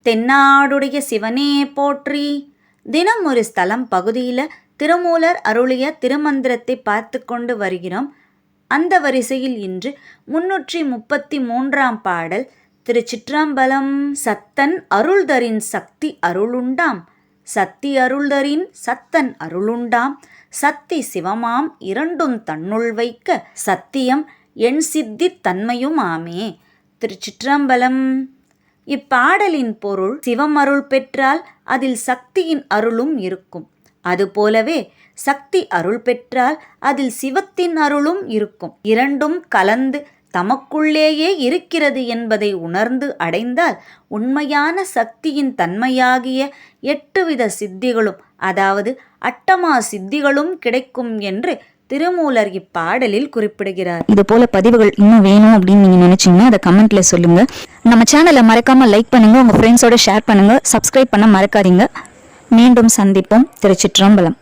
தென்னாடுடைய சிவனே போற்றி. தினம் ஒரு ஸ்தலம் பகுதியில் திருமூலர் அருளிய திருமந்திரத்தை பார்த்து கொண்டு வருகிறோம். அந்த வரிசையில் இன்று 333ஆம் பாடல். திருச்சிற்றம்பலம். சத்தன் அருள்தரின் சக்தி அருளுண்டாம், சக்தி அருள்தரின் சத்தன் அருளுண்டாம், சக்தி சிவமாம் இரண்டும் தன்னுள் வைக்க, சத்தியம் என் சித்தி தன்மையும் ஆமே. திருச்சிற்றம்பலம். இப்பாடலின் பொருள், சிவம் அருள் பெற்றால் அதில் சக்தியின் அருளும் இருக்கும். அதுபோலவே சக்தி அருள் பெற்றால் அதில் சிவத்தின் அருளும் இருக்கும். இரண்டும் கலந்து தமக்குள்ளேயே இருக்கிறது என்பதை உணர்ந்து அடைந்தால் உண்மையான சக்தியின் தன்மையாகிய 8 வித சித்திகளும், அதாவது அட்டமா சித்திகளும் கிடைக்கும் என்று திருமூலர் இப்பாடலில் குறிப்பிடுகிறார். இது போல பதிவுகள் இன்னும் வேணும் அப்படின்னு நீங்க நினைச்சீங்கன்னா அதை கமெண்ட்ல சொல்லுங்க. நம்ம சேனலை மறக்காம லைக் பண்ணுங்க, உங்க ஃப்ரெண்ட்ஸோட ஷேர் பண்ணுங்க, சப்ஸ்கிரைப் பண்ண மறக்காதீங்க. மீண்டும் சந்திப்போம். திருச்சிற்றம்பலம்.